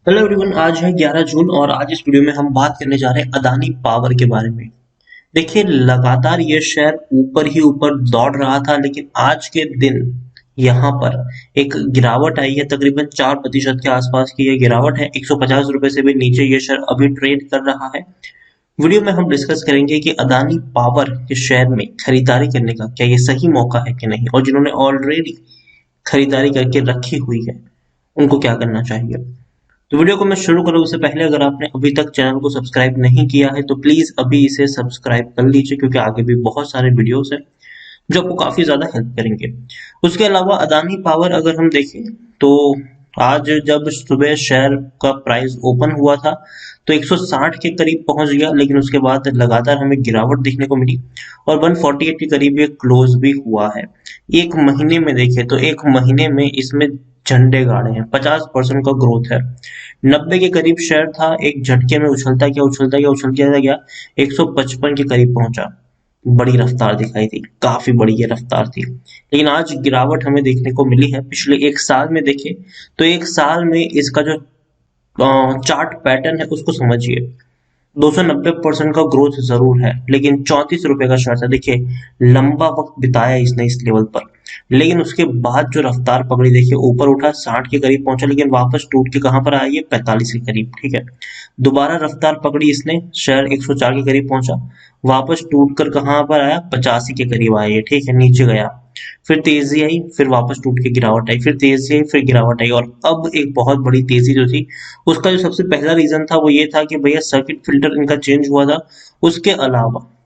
Hello everyone. आज है 11 जून और आज इस वीडियो में हम बात करने जा रहे हैं अदानी पावर के बारे में। देखिए, लगातार ये शेयर ऊपर ही ऊपर दौड़ रहा था, लेकिन आज के दिन यहाँ पर एक गिरावट आई है। तकरीबन 4% के आसपास की ये गिरावट है। 150 रुपए से भी नीचे ये शेयर अभी ट्रेड कर रहा है। वीडियो में हम डिस्कस करेंगे कि अदानी पावर के शेयर में खरीदारी करने का क्या ये सही मौका है कि नहीं, और जिन्होंने ऑलरेडी खरीदारी करके रखी हुई है उनको क्या करना चाहिए। तो वीडियो को मैं शुरू करूँ उससे पहले, अगर आपने अभी तक चैनल को सब्सक्राइब नहीं किया है तो प्लीज अभी इसे सब्सक्राइब कर लीजिए, क्योंकि आगे भी बहुत सारे वीडियोस हैं जो आपको काफी ज्यादा हेल्प करेंगे। उसके अलावा अदानी पावर अगर हम देखें तो आज जब सुबह शेयर का प्राइस ओपन हुआ था तो 160 के करीब पहुंच गया, लेकिन उसके बाद लगातार हमें गिरावट देखने को मिली और 148 के करीब ये क्लोज भी हुआ है। एक महीने में देखें तो एक महीने में इसमें झंडे गाड़े हैं, 50% का ग्रोथ है। 90 के करीब शेयर था, एक झटके में उछलता गया 155 के करीब पहुंचा। बड़ी रफ्तार दिखाई थी, काफी बड़ी ये रफ्तार थी, लेकिन आज गिरावट हमें देखने को मिली है। पिछले एक साल में देखें तो एक साल में इसका जो चार्ट पैटर्न है उसको समझिए। 290% का ग्रोथ जरूर है, लेकिन 34 रुपए का शेयर था। देखिए, लंबा वक्त बिताया इसने इस लेवल पर, लेकिन उसके बाद जो रफ्तार पकड़ी, देखिए ऊपर उठा 60 के करीब पहुंचा, लेकिन वापस टूट के कहां पर आया, ये 45 के करीब। ठीक है, दोबारा रफ्तार पकड़ी इसने, शेयर 104 के करीब पहुंचा, वापस टूट कर कहां पर आया, 85 के करीब आया ये। ठीक है, नीचे गया, फिर तेजी आई, फिर वापस टूट के गिरावट आई, फिर तेजी आई, फिर गिरावट आई, और अब एक बहुत बड़ी तेजी जो थी उसका जो सबसे पहला रीजन था वो ये था कि भैया सर्किट फिल्टर इनका चेंज हुआ था।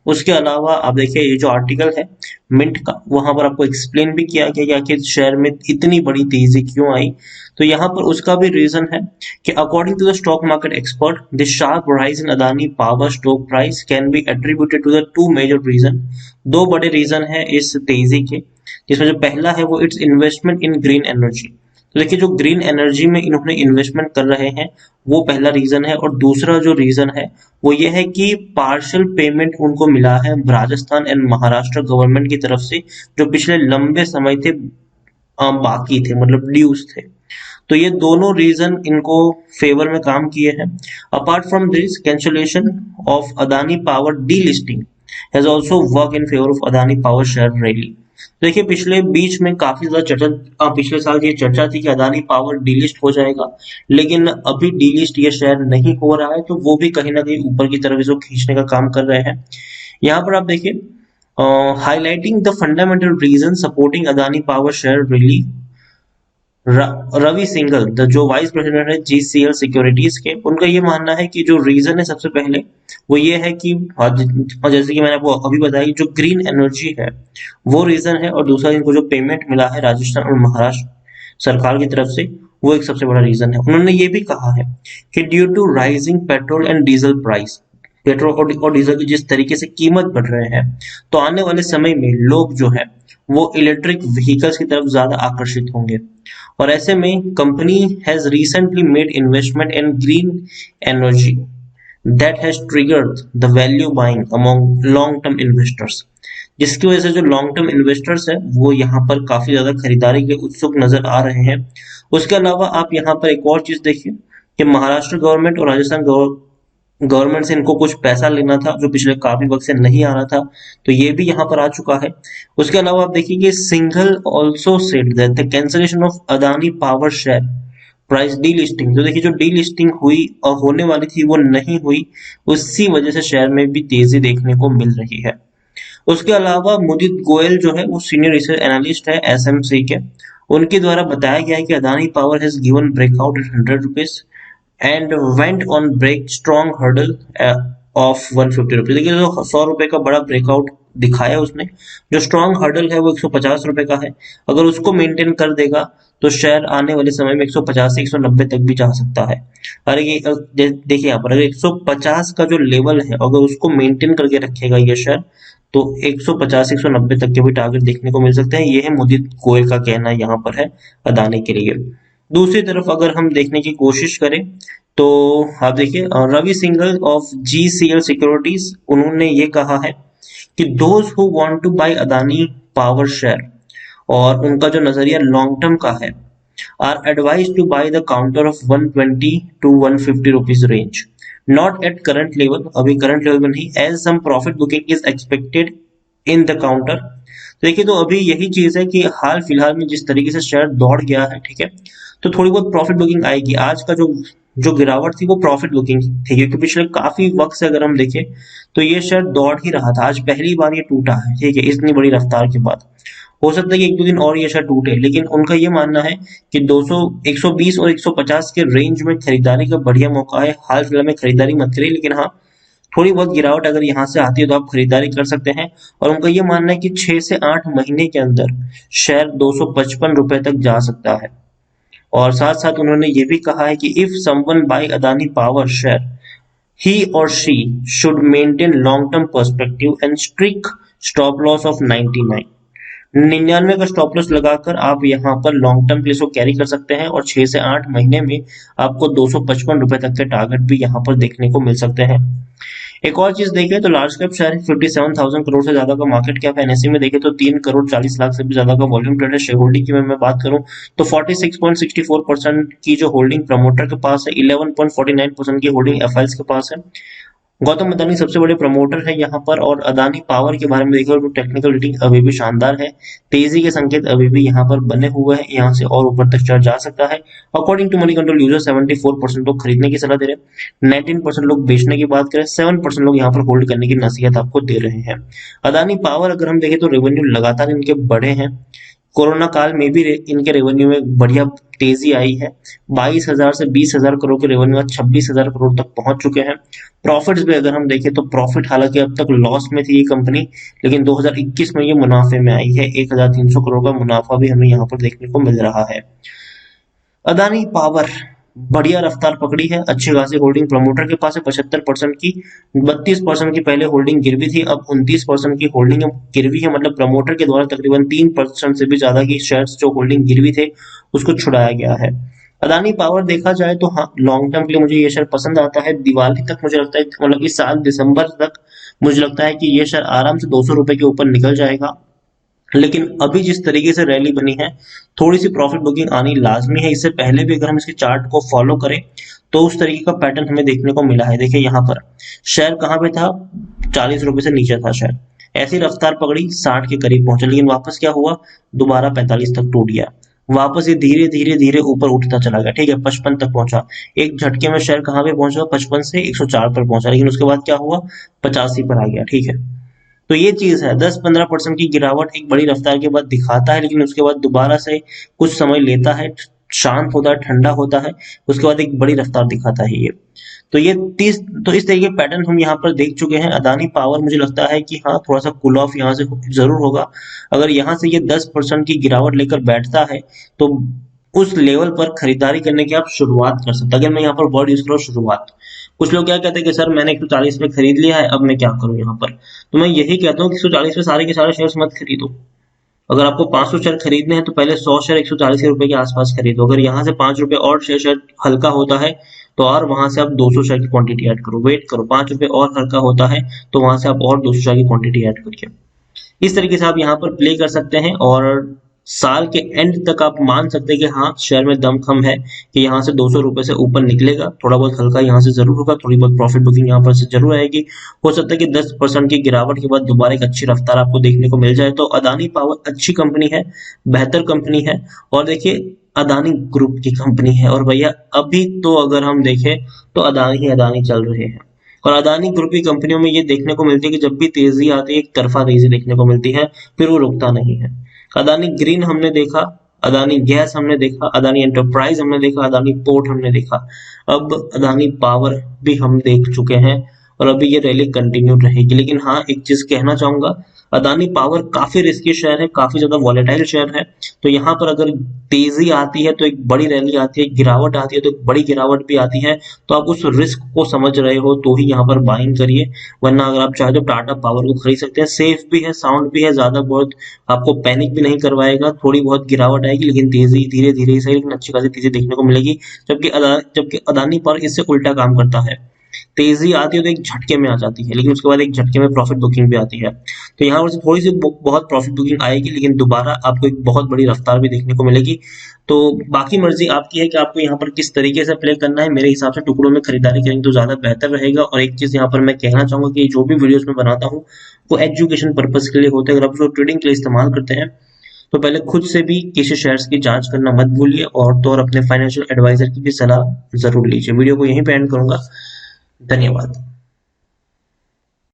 उसके अलावा आप देखिए, ये जो आर्टिकल है मिंट का, वहां पर आपको एक्सप्लेन भी किया गया कि आखिर शेयर में इतनी बड़ी तेजी क्यों आई। तो यहाँ पर उसका भी रीजन है कि according to the stock market expert, the sharp rise in Adani power stock price can be attributed to the two major reason. दो बड़े रीजन है इस तेजी के, जिसमें जो पहला है वो it's investment in green energy. तो देखिए, जो ग्रीन एनर्जी में इन्होंने इन्वेस्टमेंट कर रहे हैं वो पहला रीजन है, और दूसरा जो रीजन है वो ये है कि पार्शियल पेमेंट उनको मिला है राजस्थान एंड महाराष्ट्र गवर्नमेंट की तरफ से, जो पिछले लंबे समय थे बाकी थे, मतलब ड्यूज थे। तो ये दोनों रीजन इनको फेवर में काम किए हैं। Apart from this, cancellation of Adani power D listing has also work in favour of Adani power share rally. देखिए, पिछले बीच में काफी ज्यादा पिछले साल ये चर्चा थी कि अदानी पावर डीलिस्ट हो जाएगा, लेकिन अभी डीलिस्ट ये शेयर नहीं हो रहा है, तो वो भी कहीं ना कहीं ऊपर की तरफ इसको खींचने का काम कर रहे हैं। यहाँ पर आप देखिए, highlighting the fundamental reason supporting Adani power share rally, Ravi Singhal जो वाइस प्रेसिडेंट है जीसीएल सिक्योरिटीज के, उनका ये मानना है कि जो रीजन है सबसे पहले वो ये है कि जैसे कि मैंने आपको अभी बताया, जो ग्रीन एनर्जी है वो रीजन है, और दूसरा इनको जो पेमेंट मिला है राजस्थान और महाराष्ट्र सरकार की तरफ से, वो एक सबसे बड़ा रीजन है। उन्होंने ये भी कहा है कि due to rising petrol and diesel price, petrol और डीजल की जिस तरीके से कीमत बढ़ रहे हैं, तो आने वाले समय में लोग जो है वो इलेक्ट्रिक व्हीकल्स की तरफ ज्यादा आकर्षित होंगे, और ऐसे में company has recently made investment in green energy that has triggered the value buying among long term investors, जिसकी वजह से जो लॉन्ग टर्म इन्वेस्टर्स है वो यहाँ पर काफी ज्यादा खरीदारी के उत्सुक नजर आ रहे हैं। उसके अलावा आप यहाँ पर एक और चीज देखिए कि महाराष्ट्र गवर्नमेंट और राजस्थान गवर्नमेंट से इनको कुछ पैसा लेना था जो पिछले काफी वक्त से नहीं आ रहा था, तो ये भी यहाँ पर आ चुका है। उसके अलावा आप देखिए, Singhal also said that the cancellation of Adani power share price D listing, तो देखिए जो डी लिस्टिंग हुई और होने वाली थी वो नहीं हुई, उसी वजह से शेयर में भी तेजी देखने को मिल रही है। उसके अलावा मुदित गोयल जो है वो सीनियर रिसर्च एनालिस्ट है एसएमसी के, उनके द्वारा बताया गया है कि Adani power has given breakout at 100 rupees and went on break strong hurdle of 150 rupees. देखिए, जो 100 रुपए का बड़ा ब्रेकआउट दिखाया उसने, जो स्ट्रॉन्ग हर्डल है वो 150 रुपए का है। अगर उसको मेंटेन कर देगा तो शेयर आने वाले समय में 150 से 190 तक भी जा सकता है। अरे ये देखिए, यहाँ पर अगर 150 का जो लेवल है अगर उसको मेंटेन करके रखेगा ये शेयर, तो 150 से 190 तक के भी टारगेट देखने को मिल सकते हैं। ये है मोदित गोयल का कहना यहाँ पर है अदानी के लिए। दूसरी तरफ अगर हम देखने की कोशिश करें तो आप देखिए, Ravi Singhal of GCL securities, उन्होंने ये कहा है कि those who want to buy Adani power share, और उनका जो नजरिया लॉन्ग टर्म का है are advise to buy the counter of 120 to 150 rupees range, not at current level, अभी करंट लेवल में नहीं, as some profit booking is expected in the counter. देखिए तो अभी यही चीज है कि हाल फिलहाल में जिस तरीके से शेयर दौड़ गया है, ठीक है, तो थोड़ी बहुत प्रॉफिट बुकिंग आएगी। आज का जो जो गिरावट थी वो प्रॉफिट बुकिंग थी, क्योंकि पिछले काफी वक्त से अगर हम देखें तो ये शेयर दौड़ ही रहा था, आज पहली बार ये टूटा है, ठीक है, इतनी बड़ी रफ्तार के बाद। हो सकता है कि एक दो दिन और ये शेयर टूटे, लेकिन उनका ये मानना है कि 200 120 और 150 के रेंज में खरीदारी का बढ़िया मौका है। हाल फिलहाल में खरीदारी मत करिए, लेकिन हाँ थोड़ी बहुत गिरावट अगर यहाँ से आती है तो आप खरीदारी कर सकते हैं। और उनका ये मानना है कि 6 से 8 महीने के अंदर शेयर 255 रुपए तक जा सकता है। और साथ साथ उन्होंने ये भी कहा है कि if someone buy Adani power share, he or she should maintain long term perspective and strict stop loss of 99 का स्टॉप लॉस लगाकर आप यहाँ पर लॉन्ग टर्म के लिए इसको कैरी कर सकते हैं, और 6 से 8 महीने में आपको 255 रुपए तक के टारगेट भी यहाँ पर देखने को मिल सकते हैं। एक और चीज देखें तो लार्ज कैप शेयर 57,000 करोड़ से ज्यादा का मार्केट कैप है। एनएसई में देखें तो 3 करोड़ 40 लाख से भी ज्यादा का वॉल्यूम ट्रेड है। शेयर होल्डिंग की मैं बात करूं तो 46.64% की जो होल्डिंग प्रमोटर के पास है, 11.49% की होल्डिंग एफआईएल्स के पास है। गौतम अदानी सबसे बड़े प्रमोटर है यहाँ पर। और अदानी पावर के बारे में देखें तो टेक्निकल रेटिंग अभी भी शानदार है, तेजी के संकेत अभी भी यहाँ पर बने हुए हैं, यहाँ से और ऊपर तक चढ़ जा सकता है। According to money control user 74% लोग खरीदने की सलाह दे रहे हैं, 19% लोग बेचने की बात करें, 7% लोग यहाँ पर होल्ड करने की नसीहत आपको दे रहे हैं। अदानी पावर अगर हम देखें तो रेवेन्यू लगातार इनके बढ़े हैं, कोरोना काल में भी इनके रेवेन्यू में बढ़िया तेजी आई है। 22,000 से 20,000 करोड़ के रेवेन्यू आज 26,000 करोड़ तक पहुंच चुके हैं। प्रॉफिट्स भी अगर हम देखें तो प्रॉफिट हालांकि अब तक लॉस में थी ये कंपनी, लेकिन 2021 में ये मुनाफे में आई है। 1,300 करोड़ का मुनाफा भी हमें यहाँ पर देखने को मिल रहा है। अदानी पावर बढ़िया रफ्तार पकड़ी है, अच्छी खासी होल्डिंग प्रमोटर के पास है 75% की, 32% की पहले होल्डिंग गिरवी थी, अब 29% की होल्डिंग गिरवी है, मतलब प्रमोटर के द्वारा तकरीबन 3% से भी ज्यादा की शेयर्स जो होल्डिंग गिरवी थे उसको छुड़ाया गया है। अदानी पावर देखा जाए तो हाँ लॉन्ग टर्म के लिए मुझे ये शेयर पसंद आता है। दिवाली तक मुझे लगता है, मतलब इस साल दिसंबर तक मुझे लगता है कि ये शेयर आराम से 200 रुपए के ऊपर निकल जाएगा। लेकिन अभी जिस तरीके से रैली बनी है, थोड़ी सी प्रॉफिट बुकिंग आनी लाजमी है। इससे पहले भी अगर हम इसके चार्ट को फॉलो करें तो उस तरीके का पैटर्न हमें देखने को मिला है। देखिए यहाँ पर शेयर कहाँ पे था, 40 रुपए से नीचे था शेयर, ऐसी रफ्तार पकड़ी 60 के करीब पहुंचा, लेकिन वापस क्या हुआ, दोबारा 45 तक टूट गया, वापस ये धीरे धीरे धीरे ऊपर उठता चला गया, ठीक है, 55 तक पहुंचा। एक झटके में शेयर कहाँ पे पहुंचा, 55 से 104 पर पहुंचा, लेकिन उसके बाद क्या हुआ, 85 पर आ गया, ठीक है। तो ये चीज है, 10-15% की गिरावट एक बड़ी रफ्तार के बाद दिखाता है, लेकिन उसके बाद दोबारा से कुछ समय लेता है, शांत होता है, ठंडा होता है, उसके बाद एक बड़ी रफ्तार दिखाता है ये। तो ये 30 तो इस तरीके पैटर्न हम यहाँ पर देख चुके हैं। अदानी पावर मुझे लगता है कि हाँ थोड़ा सा कूल ऑफ यहाँ से जरूर होगा। अगर यहाँ से ये 10% की गिरावट लेकर बैठता है तो उस लेवल पर खरीदारी करने की आप शुरुआत कर सकते हैं। अगर मैं यहाँ पर वर्ड यूज करूँ शुरुआत, कुछ लोग क्या कहते हैं कि सर मैंने 140 में खरीद लिया है, अब मैं क्या करूं यहाँ पर, तो मैं यही कहता हूँ कि 140 में सारे के सारे शेयर्स मत खरीदो। अगर आपको 500 शेयर खरीदने हैं तो पहले 100 शेयर 140 रुपए के आसपास खरीदो। अगर यहाँ से 5 रुपए और शेयर शेयर हल्का होता है तो और वहां से आप 200 शेयर की क्वांटिटी ऐड करो, वेट करो, 5 रुपए और हल्का होता है तो वहां से आप और 200 शेयर की क्वांटिटी ऐड करके इस तरीके से आप यहाँ पर प्ले कर सकते हैं। और साल के एंड तक आप मान सकते हैं कि हाँ शेयर में दमखम है कि यहाँ से 200 रुपए से ऊपर निकलेगा, थोड़ा बहुत हल्का यहाँ से जरूर होगा, थोड़ी बहुत प्रॉफिट बुकिंग यहाँ पर से जरूर आएगी। हो सकता है कि 10% की गिरावट के बाद दोबारा एक अच्छी रफ्तार आपको देखने को मिल जाए। तो अदानी पावर अच्छी कंपनी है, बेहतर कंपनी है, और देखिए अदानी ग्रुप की कंपनी है, और भैया अभी तो अगर हम देखें तो अदानी ही अदानी चल रहे हैं। और अदानी ग्रुप की कंपनियों में ये देखने को मिलती है कि जब भी तेजी आती है एक तरफा तेजी देखने को मिलती है, फिर वो रुकता नहीं है। अदानी ग्रीन हमने देखा, अदानी गैस हमने देखा, अदानी एंटरप्राइज हमने देखा, अदानी पोर्ट हमने देखा, अब अदानी पावर भी हम देख चुके हैं, और अभी ये रैली कंटिन्यू रहेगी। लेकिन हाँ एक चीज कहना चाहूंगा, अदानी पावर काफी रिस्की शेयर है, काफी ज्यादा वॉलेटाइल शेयर है। तो यहाँ पर अगर तेजी आती है तो एक बड़ी रैली आती है, गिरावट आती है तो एक बड़ी गिरावट भी आती है, तो आप उस रिस्क को समझ रहे हो तो ही यहाँ पर बाइंग करिए। वरना अगर आप चाहे तो टाटा पावर को खरीद सकते हैं, सेफ भी है, साउंड भी है, ज्यादा बहुत आपको पैनिक भी नहीं करवाएगा, थोड़ी बहुत गिरावट आएगी लेकिन तेजी धीरे धीरे सही लेकिन अच्छी खासी तेजी देखने को मिलेगी। जबकि अदानी पावर इससे उल्टा काम करता है, तेजी आती है तो एक झटके में आ जाती है, लेकिन उसके बाद एक झटके में प्रॉफिट बुकिंग भी आती है। तो यहाँ पर से थोड़ी सी बहुत प्रॉफिट बुकिंग आएगी, लेकिन दोबारा आपको एक बहुत बड़ी रफ्तार भी देखने को मिलेगी। तो बाकी मर्जी आपकी है कि आपको यहाँ पर किस तरीके से प्ले करना है। मेरे हिसाब से टुकड़ों में खरीदारी करेंगे तो ज्यादा बेहतर रहेगा। और एक चीज यहाँ पर मैं कहना चाहूंगा कि जो भी वीडियोस मैं बनाता हूँ वो एजुकेशन पर्पज के लिए होते हैं। अगर आप उसको ट्रेडिंग के लिए इस्तेमाल करते हैं तो पहले खुद से भी किसी शेयर्स की जांच करना मत भूलिए, और तो और अपने फाइनेंशियल एडवाइजर की भी सलाह जरूर लीजिए। वीडियो को यहीं पे एंड करूंगा। धन्यवाद।